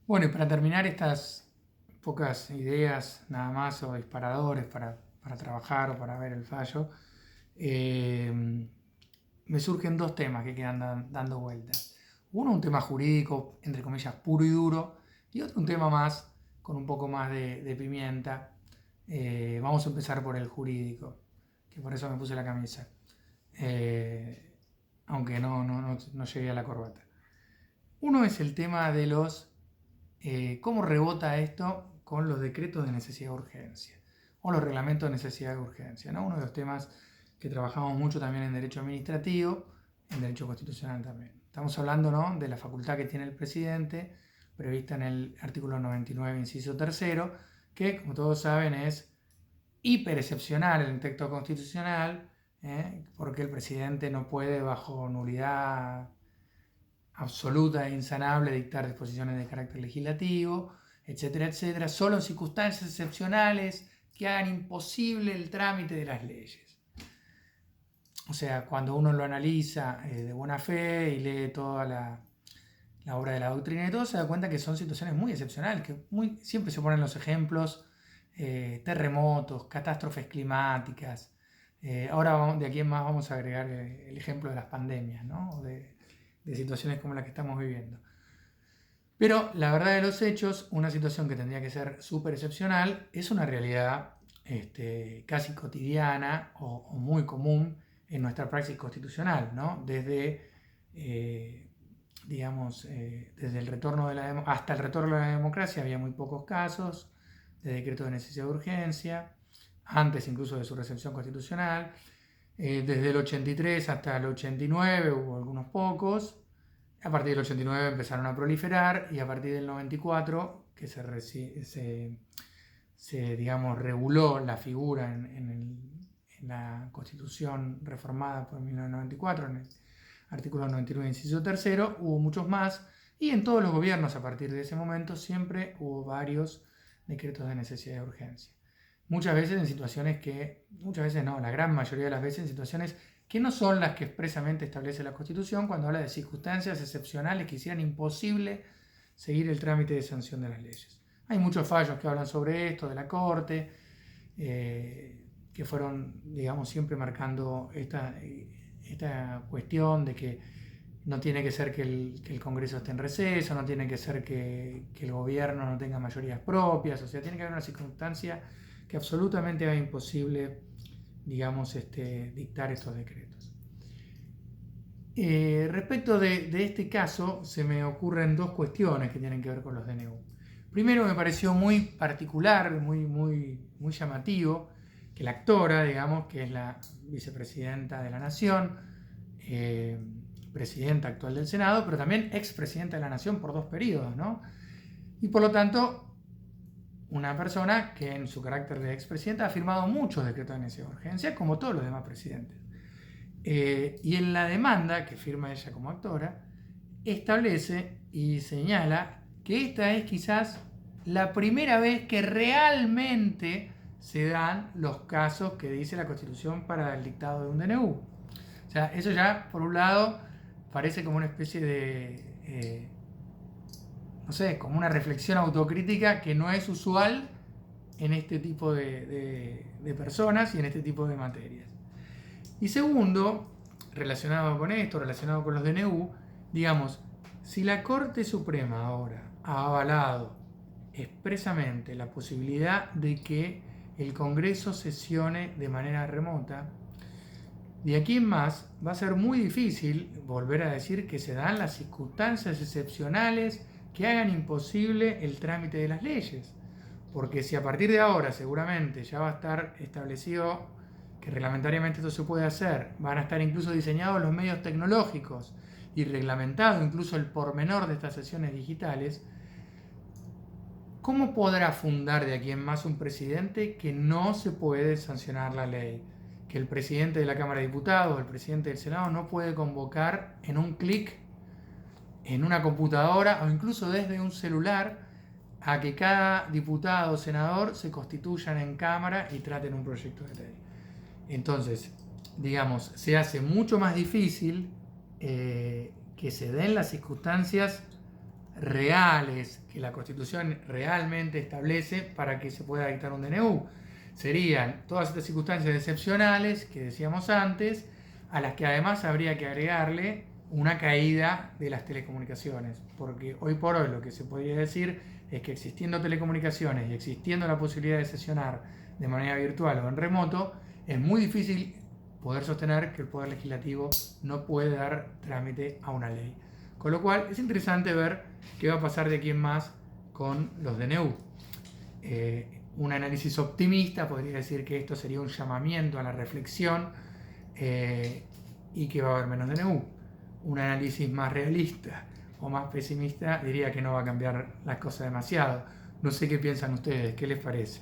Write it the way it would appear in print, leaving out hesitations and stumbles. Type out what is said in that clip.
Bueno, y para terminar estas pocas ideas nada más o disparadores para trabajar o para ver el fallo, eh, me surgen dos temas que quedan dando vueltas. Uno, un tema jurídico, entre comillas, puro y duro, y otro, un tema más, con un poco más de pimienta. Vamos a empezar por el jurídico, que por eso me puse la camisa, eh, aunque no llegué a la corbata. Uno es el tema de cómo rebota esto con los decretos de necesidad de urgencia o los reglamentos de necesidad de urgencia, ¿no? Uno de los temas que trabajamos mucho también en derecho administrativo, en derecho constitucional también. Estamos hablando, ¿no?, de la facultad que tiene el presidente, prevista en el artículo 99, inciso tercero, que, como todos saben, es hiper excepcional en el texto constitucional, porque el presidente no puede, bajo nulidad absoluta e insanable, dictar disposiciones de carácter legislativo, etcétera, etcétera, solo en circunstancias excepcionales que hagan imposible el trámite de las leyes. O sea, cuando uno lo analiza de buena fe y lee toda la obra de la doctrina y todo, se da cuenta que son situaciones muy excepcionales, que siempre se ponen los ejemplos, terremotos, catástrofes climáticas. Ahora de aquí en más vamos a agregar el ejemplo de las pandemias, ¿no? De situaciones como la que estamos viviendo. Pero la verdad de los hechos, una situación que tendría que ser súper excepcional es una realidad casi cotidiana o muy común en nuestra praxis constitucional, ¿no? Desde el retorno hasta el retorno de la democracia había muy pocos casos de decreto de necesidad de urgencia, antes incluso de su recepción constitucional. Desde el 83 hasta el 89 hubo algunos pocos. A partir del 89 empezaron a proliferar y a partir del 94, que digamos, reguló la figura en la Constitución reformada por 1994, en el artículo 99, inciso tercero, hubo muchos más, y en todos los gobiernos a partir de ese momento siempre hubo varios decretos de necesidad de urgencia. Muchas veces en situaciones muchas veces no, la gran mayoría de las veces en situaciones que no son las que expresamente establece la Constitución cuando habla de circunstancias excepcionales que hicieran imposible seguir el trámite de sanción de las leyes. Hay muchos fallos que hablan sobre esto, de la Corte, que fueron, digamos, siempre marcando esta cuestión de que no tiene que ser que el Congreso esté en receso, no tiene que ser que el gobierno no tenga mayorías propias, o sea, tiene que haber una circunstancia que absolutamente haga imposible, digamos, dictar estos decretos. Respecto de este caso, se me ocurren dos cuestiones que tienen que ver con los DNU. Primero, me pareció muy particular, muy llamativo, que la actora, digamos, que es la vicepresidenta de la Nación, presidenta actual del Senado, pero también expresidenta de la Nación por 2 periodos, ¿no? Y por lo tanto, una persona que en su carácter de expresidenta ha firmado muchos decretos de necesidad de urgencia, como todos los demás presidentes. Y en la demanda que firma ella como actora, establece y señala que esta es quizás la primera vez que realmente se dan los casos que dice la Constitución para el dictado de un DNU. O sea, eso ya, por un lado, parece como una especie de, no sé, como una reflexión autocrítica que no es usual en este tipo de personas y en este tipo de materias. Y segundo, relacionado con esto, relacionado con los DNU, digamos, si la Corte Suprema ahora ha avalado expresamente la posibilidad de que el Congreso sesione de manera remota, de aquí en más va a ser muy difícil volver a decir que se dan las circunstancias excepcionales que hagan imposible el trámite de las leyes. Porque si a partir de ahora seguramente ya va a estar establecido que reglamentariamente esto se puede hacer, van a estar incluso diseñados los medios tecnológicos y reglamentado incluso el pormenor de estas sesiones digitales, ¿cómo podrá fundar de aquí en más un presidente que no se puede sancionar la ley? Que el presidente de la Cámara de Diputados, el presidente del Senado no puede convocar en un clic en una computadora o incluso desde un celular a que cada diputado o senador se constituyan en Cámara y traten un proyecto de ley. Entonces, digamos, se hace mucho más difícil que se den las circunstancias reales que la Constitución realmente establece para que se pueda dictar un DNU. Serían todas estas circunstancias excepcionales que decíamos antes, a las que además habría que agregarle una caída de las telecomunicaciones, porque hoy por hoy lo que se podría decir es que existiendo telecomunicaciones y existiendo la posibilidad de sesionar de manera virtual o en remoto, es muy difícil poder sostener que el Poder Legislativo no puede dar trámite a una ley. Con lo cual es interesante ver qué va a pasar de aquí en más con los DNU. Un análisis optimista podría decir que esto sería un llamamiento a la reflexión y que va a haber menos DNU. Un análisis más realista o más pesimista diría que no va a cambiar las cosas demasiado. No sé qué piensan ustedes, ¿qué les parece?